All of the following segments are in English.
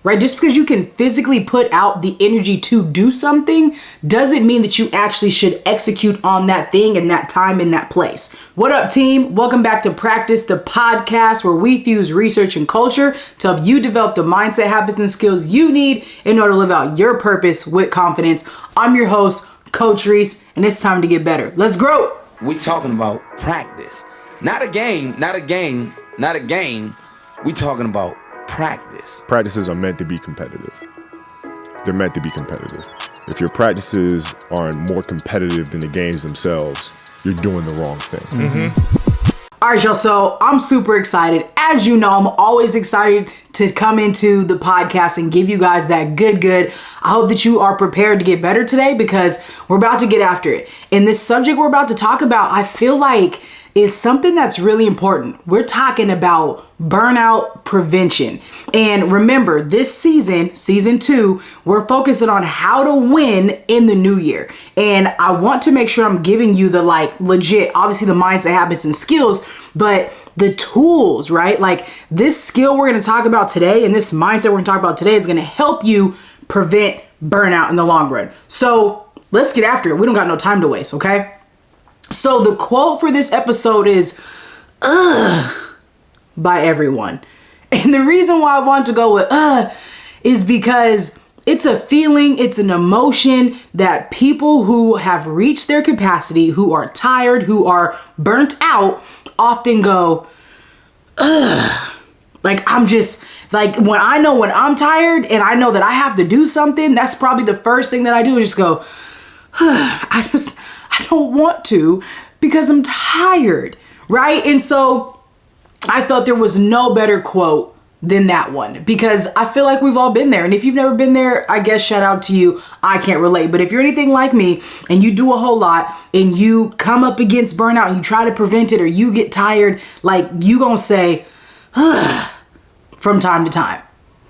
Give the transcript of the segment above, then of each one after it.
right? Just because you can physically put out the energy to do something doesn't mean that you actually should execute on that thing in that time, in that place. What up, team? Welcome back to Practice, the podcast where we fuse research and culture to help you develop the mindset, habits, and skills you need in order to live out your purpose with confidence. I'm your host, Coach Rees, and it's time to get better. Let's grow. We talking about practice, not a game. We talking about practice. Practices are meant to be competitive. They're meant to be competitive. If your practices aren't more competitive than the games themselves, you're doing the wrong thing. All right, y'all. So I'm super excited. As you know, I'm always excited to come into the podcast and give you guys that good. I hope that you are prepared to get better today because we're about to get after it. And this subject we're about to talk about, I feel like is something that's really important. We're talking about burnout prevention. And remember, this season 2, we're focusing on how to win in the new year. And I want to make sure I'm giving you the legit, obviously the mindset, habits, and skills, but the tools, right? Like this skill we're going to talk about today and this mindset we're going to talk about today is going to help you prevent burnout in the long run. So let's get after it. We don't got no time to waste, okay? So the quote for this episode is, by everyone. And the reason why I want to go with is because it's a feeling, it's an emotion that people who have reached their capacity, who are tired, who are burnt out, often go, like I'm just like when I'm tired and I know that I have to do something, that's probably the first thing that I do is just go, I don't want to because I'm tired, right? And so I thought there was no better quote than that one because I feel like we've all been there. And if you've never been there, I guess shout out to you. I can't relate. But if you're anything like me and you do a whole lot and you come up against burnout and you try to prevent it or you get tired, like you gonna say, from time to time.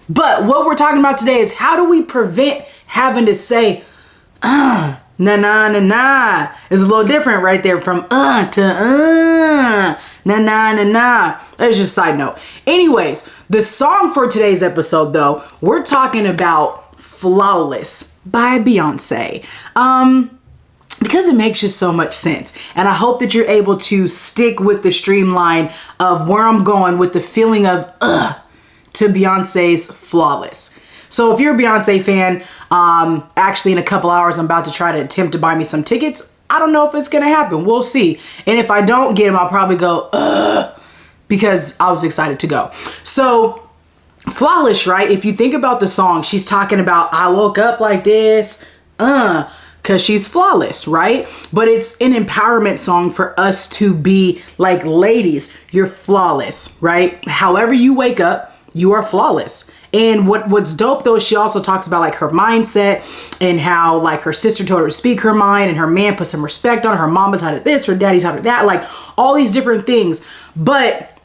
But what we're talking about today is how do we prevent having to say, nah. It's a little different right there from to nah. That's just a side note. Anyways, the song for today's episode though, we're talking about Flawless by Beyonce. Because it makes just so much sense. And I hope that you're able to stick with the streamline of where I'm going with the feeling of to Beyonce's Flawless. So if you're a Beyonce fan, actually in a couple hours, I'm about to try to attempt to buy me some tickets. I don't know if it's going to happen. We'll see. And if I don't get them, I'll probably go, because I was excited to go. So Flawless, right? If you think about the song, she's talking about, I woke up like this, because she's flawless, right? But it's an empowerment song for us to be like, ladies, you're flawless, right? However you wake up, you are flawless. And what's dope though is she also talks about like her mindset and how like her sister told her to speak her mind and her man put some respect on her. Her mama taught her this, her daddy taught her that, like all these different things. But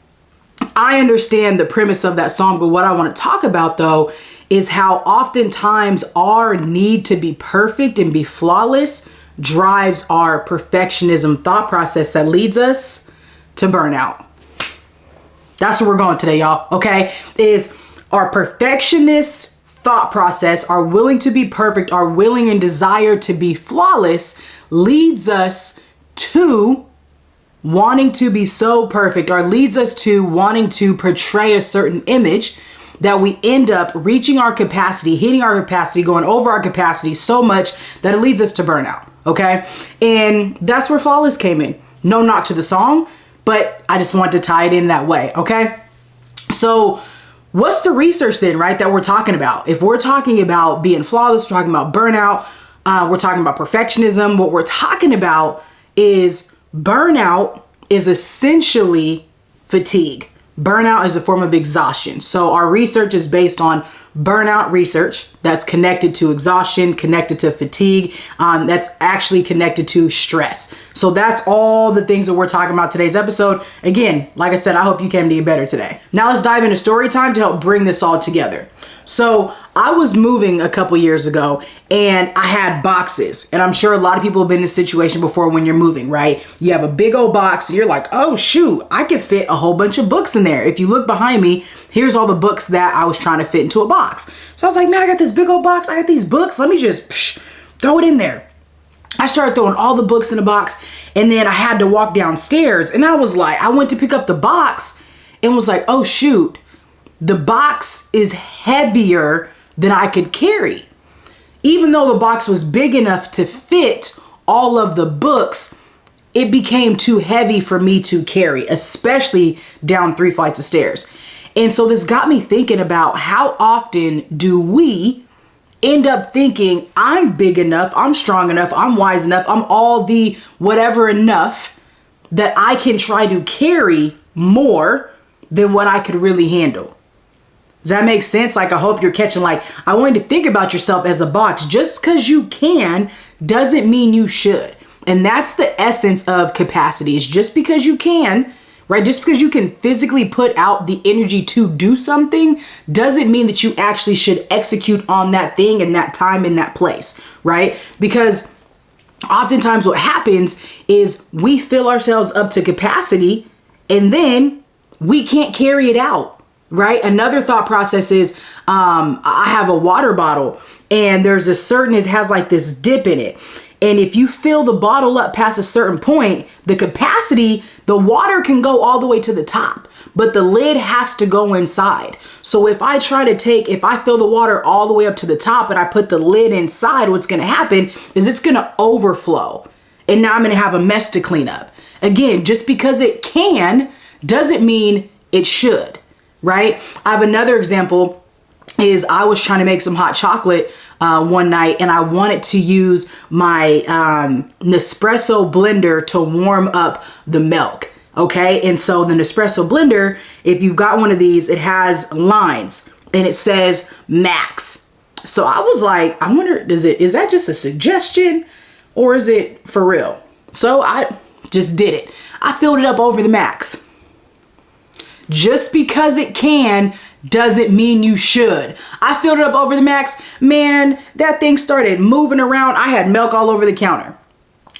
I understand the premise of that song. But what I want to talk about though is how oftentimes our need to be perfect and be flawless drives our perfectionism thought process that leads us to burnout. That's where we're going today, y'all. Okay, is our perfectionist thought process, our willing to be perfect, our willing and desire to be flawless leads us to wanting to be so perfect, or leads us to wanting to portray a certain image that we end up reaching our capacity, hitting our capacity, going over our capacity so much that it leads us to burnout. Okay. And that's where Flawless came in. No knock to the song, but I just want to tie it in that way. Okay. So what's the research then, right, that we're talking about? If we're talking about being flawless, we're talking about burnout, we're talking about perfectionism. What we're talking about is burnout is essentially fatigue. Burnout is a form of exhaustion. So our research is based on burnout research that's connected to exhaustion, connected to fatigue, that's actually connected to stress. So that's all the things that we're talking about today's episode. Again, like I said, I hope you came to get better today. Now let's dive into story time to help bring this all together. So I was moving a couple years ago and I had boxes, and I'm sure a lot of people have been in this situation before when you're moving, right? You have a big old box and you're like, oh shoot, I could fit a whole bunch of books in there. If you look behind me, here's all the books that I was trying to fit into a box. So I was like, man, I got this big old box. I got these books. Let me just throw it in there. I started throwing all the books in the box, and then I had to walk downstairs, and I was like, I went to pick up the box and was like, oh shoot, the box is heavier than I could carry. Even though the box was big enough to fit all of the books, it became too heavy for me to carry, especially down 3 flights of stairs. And so this got me thinking about how often do we end up thinking I'm big enough, I'm strong enough, I'm wise enough, I'm all the whatever enough that I can try to carry more than what I could really handle. Does that make sense? Like, I hope you're catching, like, I want you to think about yourself as a box. Just because you can doesn't mean you should. And that's the essence of capacity. It's just because you can, right? Just because you can physically put out the energy to do something doesn't mean that you actually should execute on that thing in that time, in that place, right? Because oftentimes what happens is we fill ourselves up to capacity and then we can't carry it out. Right? Another thought process is, I have a water bottle and there's a certain, it has like this dip in it. And if you fill the bottle up past a certain point, the capacity, the water can go all the way to the top, but the lid has to go inside. So if I fill the water all the way up to the top and I put the lid inside, what's going to happen is it's going to overflow. And now I'm going to have a mess to clean up. Again, just because it can doesn't mean it should. Right? I have another example is I was trying to make some hot chocolate one night and I wanted to use my Nespresso blender to warm up the milk. Okay. And so the Nespresso blender, if you've got one of these, it has lines and it says max. So I was like, I wonder, is that just a suggestion or is it for real? So I just did it. I filled it up over the max. Just because it can doesn't mean you should. I filled it up over the max. Man, that thing started moving around. I had milk all over the counter.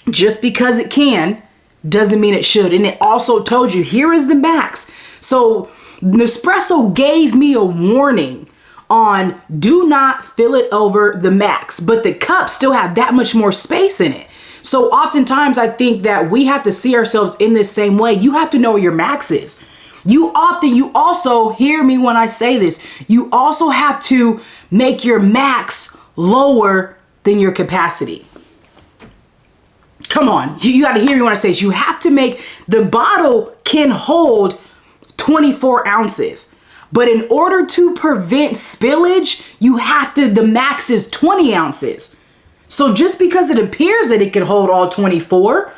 Just because it can doesn't mean it should. And it also told you, here is the max. So Nespresso gave me a warning on do not fill it over the max, but the cup still had that much more space in it. So oftentimes I think that we have to see ourselves in this same way. You have to know where your max is. You also hear me when I say this, you also have to make your max lower than your capacity. Come on, you got to hear me when I say this. You have to make, the bottle can hold 24 ounces, but in order to prevent spillage, the max is 20 ounces. So just because it appears that it can hold all 24,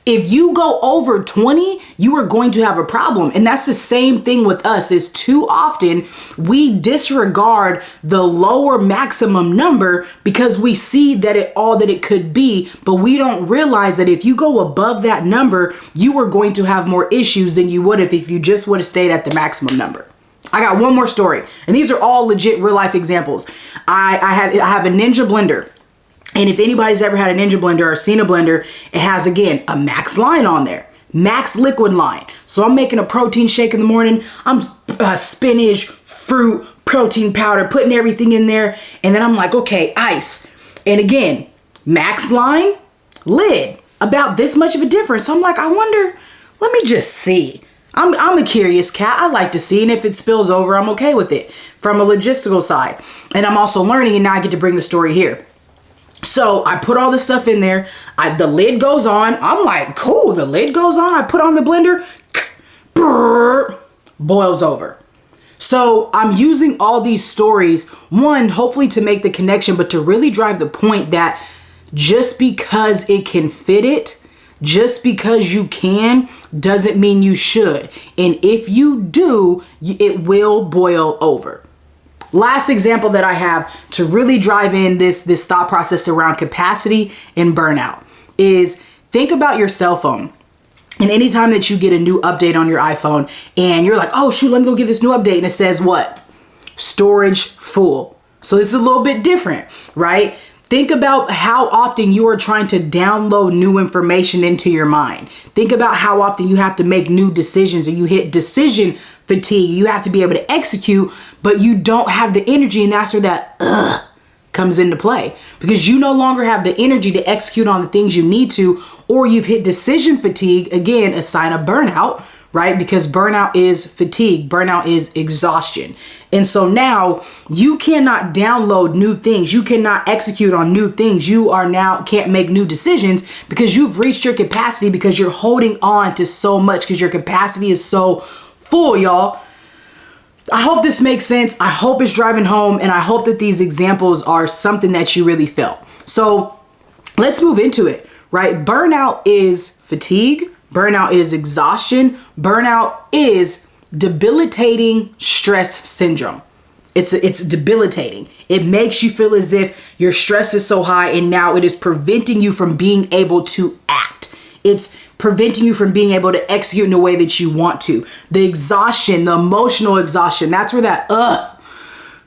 if you go over 20, you are going to have a problem. And that's the same thing with us, is too often we disregard the lower maximum number because we see that it could be, but we don't realize that if you go above that number, you are going to have more issues than you would have if you just would have stayed at the maximum number. I got one more story, and these are all legit real life examples. I have a Ninja blender. And if anybody's ever had a Ninja blender or seen a blender, it has, again, a max line on there, max liquid line. So I'm making a protein shake in the morning. I'm spinach, fruit, protein powder, putting everything in there. And then I'm like, okay, ice. And again, max line, lid, about this much of a difference. So I'm like, I wonder, let me just see. I'm a curious cat. I like to see. And if it spills over, I'm okay with it from a logistical side. And I'm also learning, and now I get to bring the story here. So I put all this stuff in there. The lid goes on. I'm like, cool, the lid goes on. I put on the blender, boils over. So I'm using all these stories, one, hopefully to make the connection, but to really drive the point that just because it can fit it, just because you can, doesn't mean you should. And if you do, it will boil over. Last example that I have to really drive in this thought process around capacity and burnout is think about your cell phone. And anytime that you get a new update on your iPhone and you're like, oh shoot, let me go get this new update. And it says what? storage full. So this is a little bit different, right? Think about how often you are trying to download new information into your mind. Think about how often you have to make new decisions and you hit decision fatigue. You have to be able to execute, but you don't have the energy, and that's where that comes into play, because you no longer have the energy to execute on the things you need to, or you've hit decision fatigue, again, a sign of burnout, right? Because burnout is fatigue, burnout is exhaustion. And so now you cannot download new things. You cannot execute on new things. You are now can't make new decisions because you've reached your capacity, because you're holding on to so much, because your capacity is so full, y'all. I hope this makes sense. I hope it's driving home, and I hope that these examples are something that you really felt. So let's move into it, right? Burnout is fatigue. Burnout is exhaustion. Burnout is debilitating stress syndrome. It's debilitating. It makes you feel as if your stress is so high and now it is preventing you from being able to act. It's preventing you from being able to execute in a way that you want to. The exhaustion, the emotional exhaustion, that's where that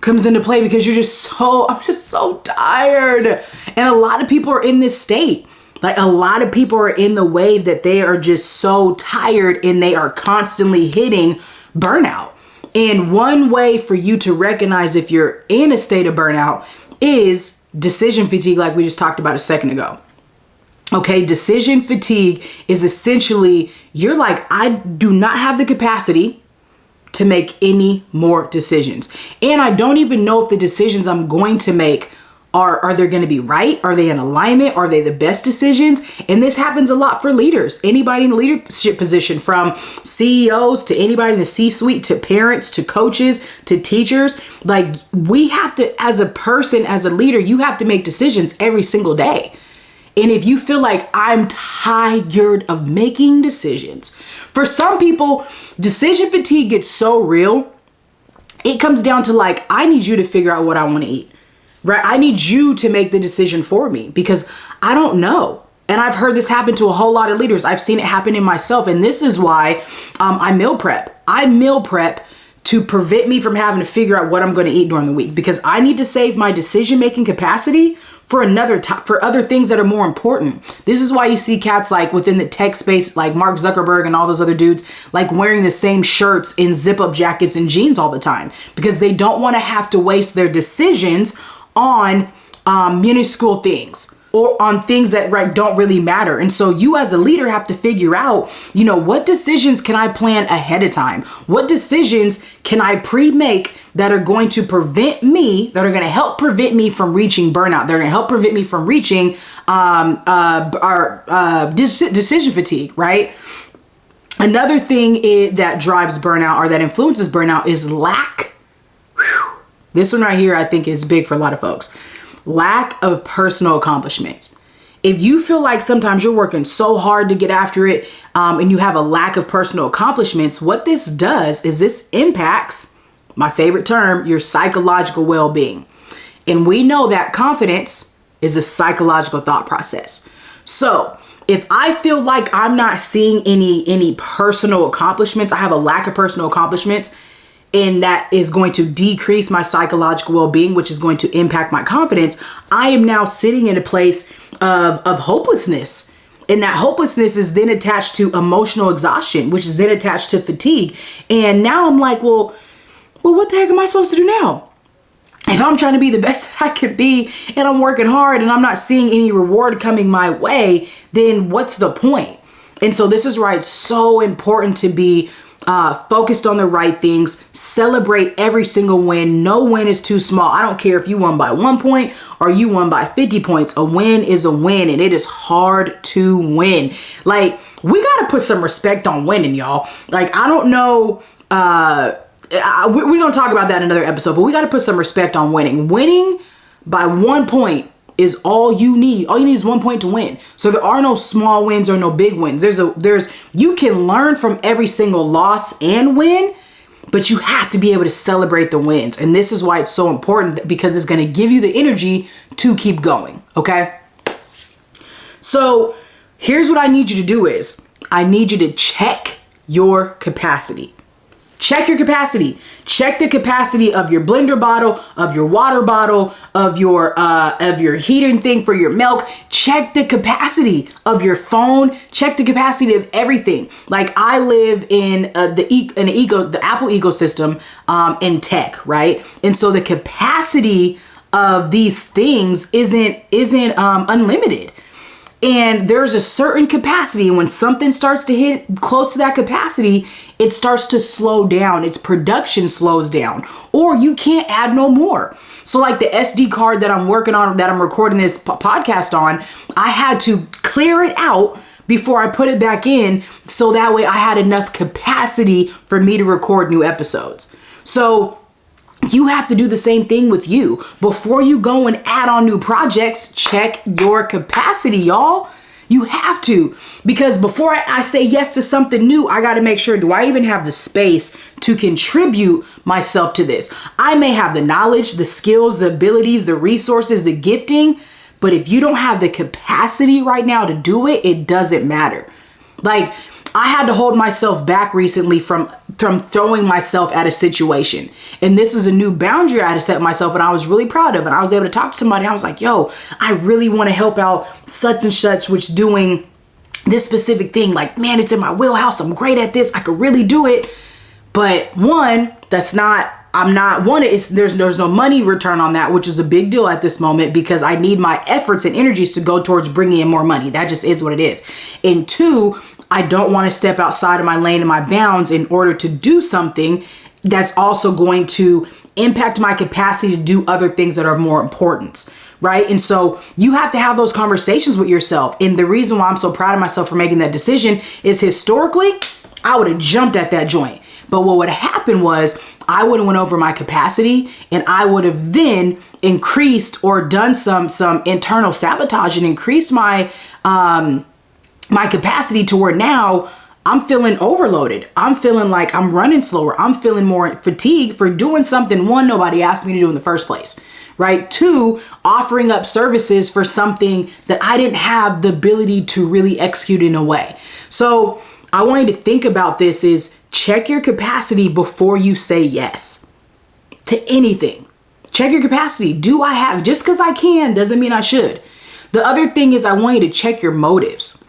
comes into play, because I'm just so tired. And a lot of people are in this state. Like, a lot of people are in the wave that they are just so tired and they are constantly hitting burnout. And one way for you to recognize if you're in a state of burnout is decision fatigue, like we just talked about a second ago. Okay, decision fatigue is essentially, you're like, I do not have the capacity to make any more decisions. And I don't even know if the decisions I'm going to make are they going to be right? Are they in alignment? Are they the best decisions? And this happens a lot for leaders. Anybody in a leadership position, from CEOs to anybody in the C-suite, to parents, to coaches, to teachers. Like, we have to, as a person, as a leader, you have to make decisions every single day. And if you feel like, I'm tired of making decisions, for some people, decision fatigue gets so real, it comes down to like, I need you to figure out what I want to eat, right? I need you to make the decision for me, because I don't know. And I've heard this happen to a whole lot of leaders. I've seen it happen in myself. And this is why I meal prep. I meal prep to prevent me from having to figure out what I'm going to eat during the week, because I need to save my decision-making capacity for for other things that are more important. This is why you see cats like within the tech space, like Mark Zuckerberg and all those other dudes, like wearing the same shirts and zip-up jackets and jeans all the time, because they don't want to have to waste their decisions on minuscule things, or on things that don't really matter. And so you as a leader have to figure out, what decisions can I plan ahead of time? What decisions can I pre-make that are going to prevent me, that are going to help prevent me from reaching burnout? They're going to help prevent me from reaching decision fatigue, right? Another thing that drives burnout, or that influences burnout, is lack. This one right here, I think, is big for a lot of folks. Lack of personal accomplishments. If you feel like sometimes you're working so hard to get after it, and you have a lack of personal accomplishments, what this does is this impacts, my favorite term, your psychological well-being. And we know that confidence is a psychological thought process. So if I feel like I'm not seeing any personal accomplishments, I have a lack of personal accomplishments, and that is going to decrease my psychological well-being, which is going to impact my confidence, I am now sitting in a place of hopelessness. And that hopelessness is then attached to emotional exhaustion, which is then attached to fatigue. And now I'm like, well, what the heck am I supposed to do now? If I'm trying to be the best that I can be, and I'm working hard, and I'm not seeing any reward coming my way, then what's the point? And so this is why it's so important to be focused on the right things. Celebrate every single win. No win is too small. I don't care if you won by 1 point or you won by 50 points. A win is a win, and it is hard to win. Like, we got to put some respect on winning, y'all. Like, I don't know. We're going to talk about that in another episode, but we got to put some respect on winning. Winning by 1 point is all you need. All you need is 1 point to win. So there are no small wins or no big wins. You can learn from every single loss and win, but you have to be able to celebrate the wins. And this is why it's so important, because it's going to give you the energy to keep going. Okay. So here's what I need you to do is I need you to check your capacity. Check your capacity. Check the capacity of your blender bottle, of your water bottle, of your heating thing for your milk. Check the capacity of your phone. Check the capacity of everything. Like, I live in the Apple ecosystem in tech, right? And so the capacity of these things isn't unlimited. And there's a certain capacity, and when something starts to hit close to that capacity, it starts to slow down. Its production slows down, or you can't add no more. So like the SD card that I'm working on, that I'm recording this podcast on, I had to clear it out before I put it back in, so that way I had enough capacity for me to record new episodes. So you have to do the same thing with you. Before you go and add on new projects, check your capacity, y'all. You have to, because before I say yes to something new, I got to make sure, do I even have the space to contribute myself to this? I may have the knowledge, the skills, the abilities, the resources, the gifting, but if you don't have the capacity right now to do it, it doesn't matter. Like, I had to hold myself back recently from throwing myself at a situation. And this is a new boundary I had to set myself, and I was really proud of it. I was able to talk to somebody. I was like, yo, I really want to help out such and such, which doing this specific thing. Like, man, it's in my wheelhouse. I'm great at this. I could really do it. But one, there's no money return on that, which is a big deal at this moment, because I need my efforts and energies to go towards bringing in more money. That just is what it is. And two, I don't want to step outside of my lane and my bounds in order to do something that's also going to impact my capacity to do other things that are more important, right? And so you have to have those conversations with yourself. And the reason why I'm so proud of myself for making that decision is, historically, I would have jumped at that joint. But what would have happened was, I would have went over my capacity, and I would have then increased or done some internal sabotage and increased my capacity to where now I'm feeling overloaded. I'm feeling like I'm running slower. I'm feeling more fatigued for doing something, one, nobody asked me to do in the first place, right? Two, offering up services for something that I didn't have the ability to really execute in a way. So I want you to think about this, is check your capacity before you say yes to anything. Check your capacity. Do I have, just because I can doesn't mean I should. The other thing is, I want you to check your motives.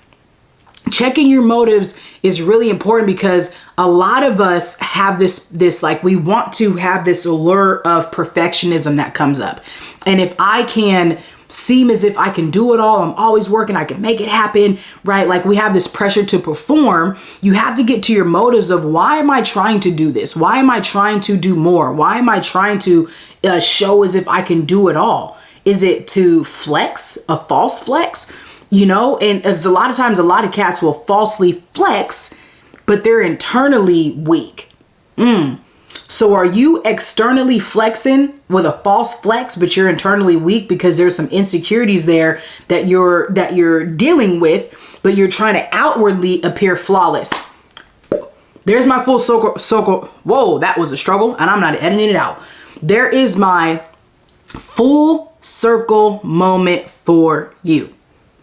Checking your motives is really important, because a lot of us have this like, we want to have this allure of perfectionism that comes up. And if I can seem as if I can do it all, I'm always working, I can make it happen, right? Like, we have this pressure to perform. You have to get to your motives of, why am I trying to do this? Why am I trying to do more? Why am I trying to show as if I can do it all? Is it to flex, a false flex? You know, and it's a lot of times, a lot of cats will falsely flex, but they're internally weak. So are you externally flexing with a false flex, but you're internally weak because there's some insecurities there that you're dealing with, but you're trying to outwardly appear flawless? There's my full circle. Whoa, that was a struggle, and I'm not editing it out. There is my full circle moment for you.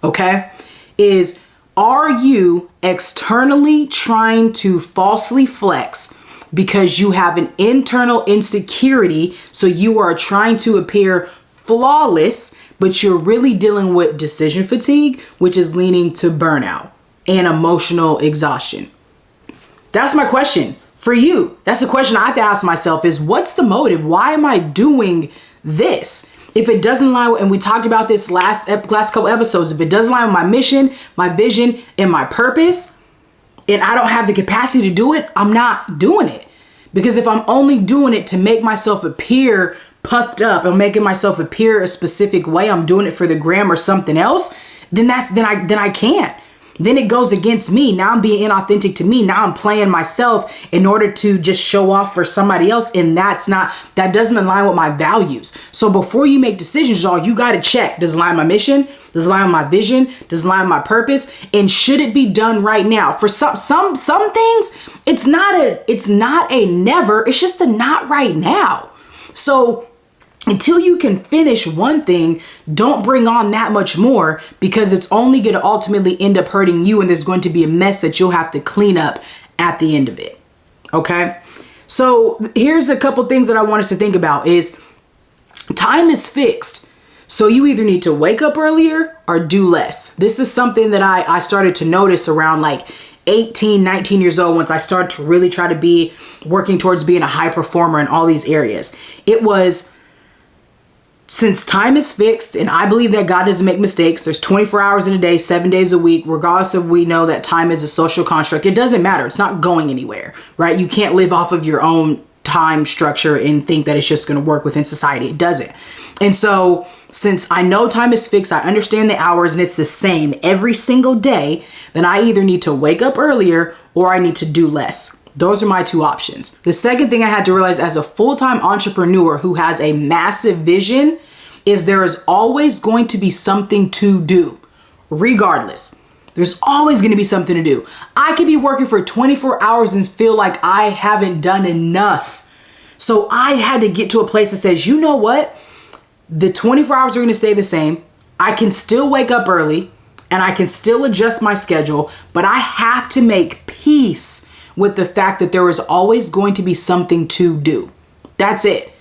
Okay, is, are you externally trying to falsely flex because you have an internal insecurity? So you are trying to appear flawless, but you're really dealing with decision fatigue, which is leading to burnout and emotional exhaustion. That's my question for you. That's the question I have to ask myself, is, what's the motive? Why am I doing this? If it doesn't line, and we talked about this last couple episodes, if it doesn't line with my mission, my vision, and my purpose, and I don't have the capacity to do it, I'm not doing it. Because if I'm only doing it to make myself appear puffed up, I'm making myself appear a specific way, I'm doing it for the gram or something else, then I can't. Then it goes against me. Now I'm being inauthentic to me. Now I'm playing myself in order to just show off for somebody else. And that doesn't align with my values. So before you make decisions, y'all, you got to check. Does it align with my mission? Does it align with my vision? Does it align with my purpose? And should it be done right now? For some things, it's not a never. It's just a not right now. So until you can finish one thing, don't bring on that much more, because it's only going to ultimately end up hurting you, and there's going to be a mess that you'll have to clean up at the end of it. Okay? So here's a couple things that I want us to think about is time is fixed. So you either need to wake up earlier or do less. This is something that I started to notice around like 18, 19 years old, once I started to really try to be working towards being a high performer in all these areas. It was, since time is fixed, and I believe that God doesn't make mistakes, there's 24 hours in a day, 7 days a week, regardless of, we know that time is a social construct. It doesn't matter. It's not going anywhere, right? You can't live off of your own time structure and think that it's just going to work within society. It doesn't. And so since I know time is fixed, I understand the hours and it's the same every single day, then I either need to wake up earlier or I need to do less. Those are my two options. The second thing I had to realize as a full-time entrepreneur who has a massive vision is there is always going to be something to do, regardless. There's always going to be something to do. I could be working for 24 hours and feel like I haven't done enough. So I had to get to a place that says, you know what? The 24 hours are going to stay the same. I can still wake up early and I can still adjust my schedule, but I have to make peace with the fact that there is always going to be something to do. That's it.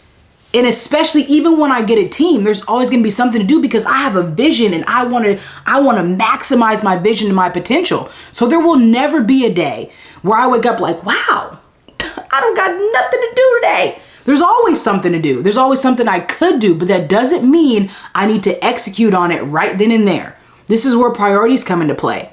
And especially even when I get a team, there's always going to be something to do because I have a vision and I want to maximize my vision and my potential. So there will never be a day where I wake up like, wow, I don't got nothing to do today. There's always something to do. There's always something I could do, but that doesn't mean I need to execute on it right then and there. This is where priorities come into play.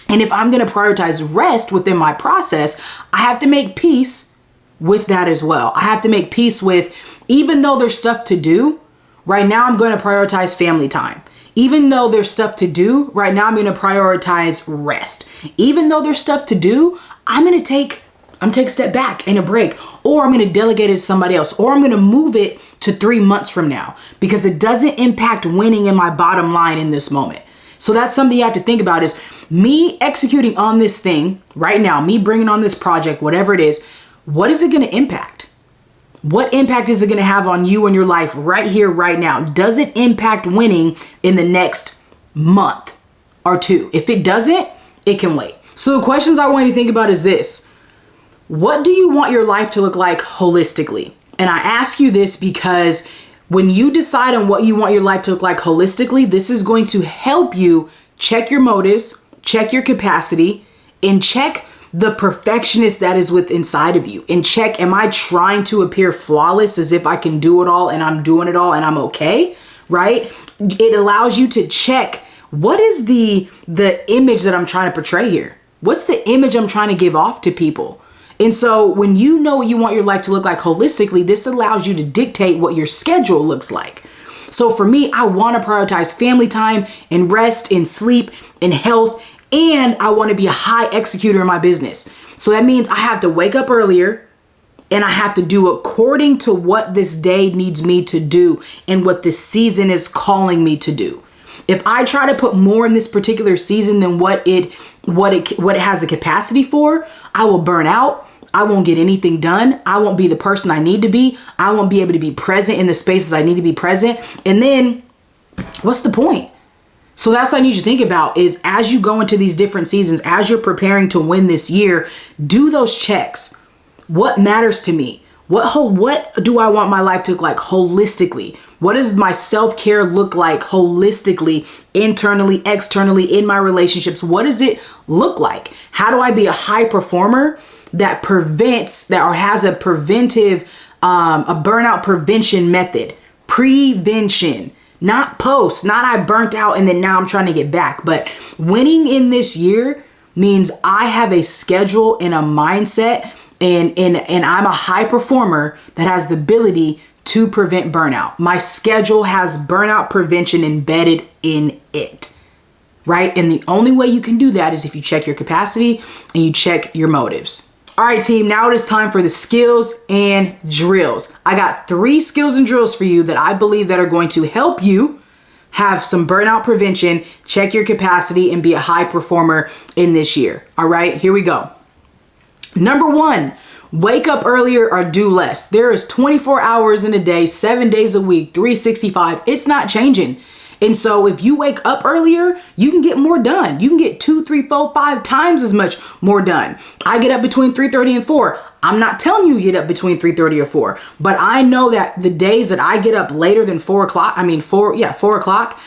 And if I'm going to prioritize rest within my process, I have to make peace with that as well. I have to make peace with, even though there's stuff to do, right now I'm going to prioritize family time. Even though there's stuff to do, right now I'm going to prioritize rest. Even though there's stuff to do, I'm going to take a step back and a break, or I'm going to delegate it to somebody else, or I'm going to move it to 3 months from now because it doesn't impact winning in my bottom line in this moment. So that's something you have to think about is me executing on this thing right now, me bringing on this project, whatever it is, what is it going to impact? What impact is it going to have on you and your life right here, right now? Does it impact winning in the next month or two? If it doesn't, it can wait. So the questions I want you to think about is this. What do you want your life to look like holistically? And I ask you this because when you decide on what you want your life to look like holistically, this is going to help you check your motives, check your capacity, and check the perfectionist that is within inside of you. And check, am I trying to appear flawless as if I can do it all and I'm doing it all and I'm okay, right? It allows you to check, what is the image that I'm trying to portray here? What's the image I'm trying to give off to people? And so when you know what you want your life to look like holistically, this allows you to dictate what your schedule looks like. So for me, I want to prioritize family time and rest and sleep and health, and I want to be a high executor in my business. So that means I have to wake up earlier and I have to do according to what this day needs me to do and what this season is calling me to do. If I try to put more in this particular season than what it has a capacity for, I will burn out. I won't get anything done. I won't be the person I need to be. I won't be able to be present in the spaces I need to be present. And then what's the point? So that's what I need you to think about is as you go into these different seasons, as you're preparing to win this year, do those checks. What matters to me? What do I want my life to look like holistically? What does my self-care look like holistically, internally, externally, in my relationships? What does it look like? How do I be a high performer that has a preventive, a burnout prevention method? Prevention, not post, not I burnt out and then now I'm trying to get back. But winning in this year means I have a schedule and a mindset and I'm a high performer that has the ability to prevent burnout. My schedule has burnout prevention embedded in it, right? And the only way you can do that is if you check your capacity and you check your motives. All right, team, now it is time for the skills and drills. I got 3 skills and drills for you that I believe that are going to help you have some burnout prevention, check your capacity, and be a high performer in this year. All right, here we go. Number 1, wake up earlier or do less. There is 24 hours in a day, 7 days a week, 365. It's not changing. And so if you wake up earlier, you can get more done. You can get 2, 3, 4, 5 times as much more done. I get up between 3:30 and 4. I'm not telling you get up between 3:30 or 4, but I know that the days that I get up later than 4 o'clock, 4 o'clock,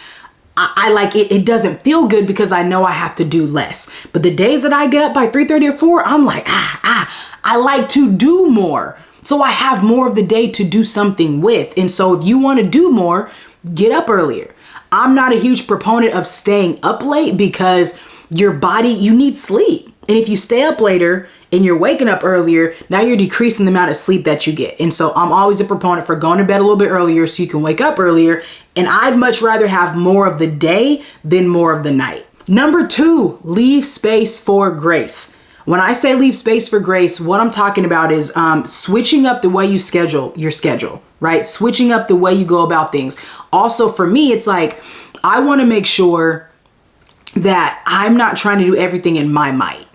I like it. It doesn't feel good because I know I have to do less. But the days that I get up by 3:30 or 4, I'm like, I like to do more. So I have more of the day to do something with. And so if you want to do more, get up earlier. I'm not a huge proponent of staying up late because your body, you need sleep. And if you stay up later and you're waking up earlier, now you're decreasing the amount of sleep that you get. And so I'm always a proponent for going to bed a little bit earlier so you can wake up earlier. And I'd much rather have more of the day than more of the night. Number 2, leave space for grace. When I say leave space for grace, what I'm talking about is switching up the way you schedule your schedule, right? Switching up the way you go about things. Also, for me, it's like, I want to make sure that I'm not trying to do everything in my might.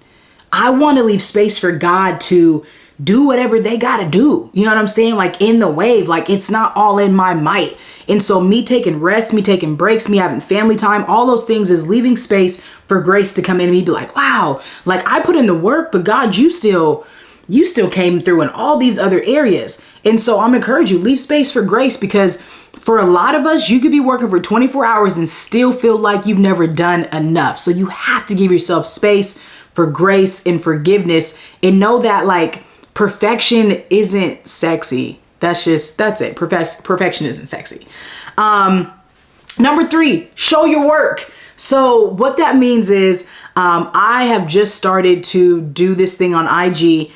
I want to leave space for God to do whatever they got to do. You know what I'm saying? Like in the wave, like it's not all in my might. And so me taking rest, me taking breaks, me having family time, all those things is leaving space for grace to come in and me be like, wow, like I put in the work, but God, you still came through in all these other areas. And so I'm encouraging you, leave space for grace, because for a lot of us, you could be working for 24 hours and still feel like you've never done enough. So you have to give yourself space for grace and forgiveness, and know that like perfection isn't sexy. That's it. Perfection isn't sexy. Number 3, show your work. So what that means is I have just started to do this thing on IG,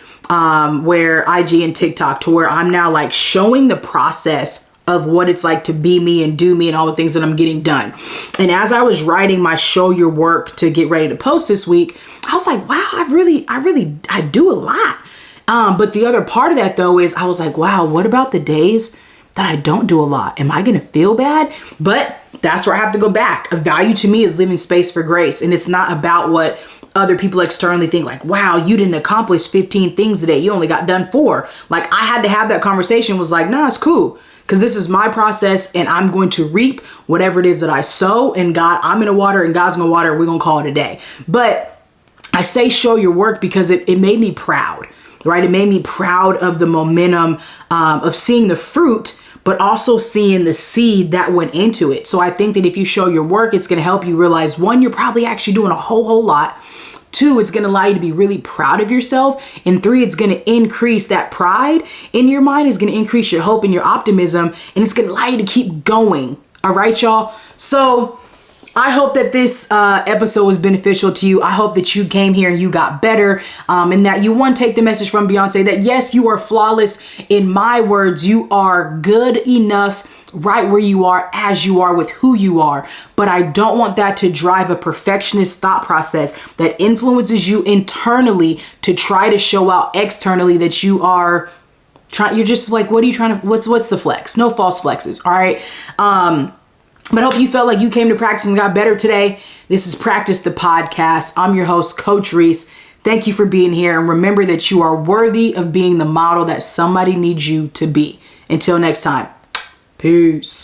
where IG and TikTok, to where I'm now like showing the process of what it's like to be me and do me and all the things that I'm getting done. And as I was writing my show your work to get ready to post this week, I was like, wow, I do a lot. But the other part of that though is I was like, wow, what about the days that I don't do a lot? Am I going to feel bad? But that's where I have to go back. A value to me is living space for grace. And it's not about what other people externally think, like, wow, you didn't accomplish 15 things today. You only got done 4. Like I had to have that conversation, was like, nah, it's cool. Because this is my process and I'm going to reap whatever it is that I sow. And God, I'm going to water and God's going to water. We're going to call it a day. But I say show your work because it made me proud, right? It made me proud of the momentum of seeing the fruit, but also seeing the seed that went into it. So I think that if you show your work, it's going to help you realize, 1, you're probably actually doing a whole lot. 2, it's going to allow you to be really proud of yourself. And 3, it's going to increase that pride in your mind. It's going to increase your hope and your optimism. And it's going to allow you to keep going. All right, y'all. So I hope that this episode was beneficial to you. I hope that you came here and you got better, and that you, take the message from Beyonce that yes, you are flawless. In my words, you are good enough right where you are, as you are, with who you are. But I don't want that to drive a perfectionist thought process that influences you internally to try to show out externally that you are trying. You're just like, what are you trying to, what's the flex? No false flexes. All right. But I hope you felt like you came to practice and got better today. This is Practice the Podcast. I'm your host, Coach Rees. Thank you for being here. And remember that you are worthy of being the model that somebody needs you to be. Until next time. Peace.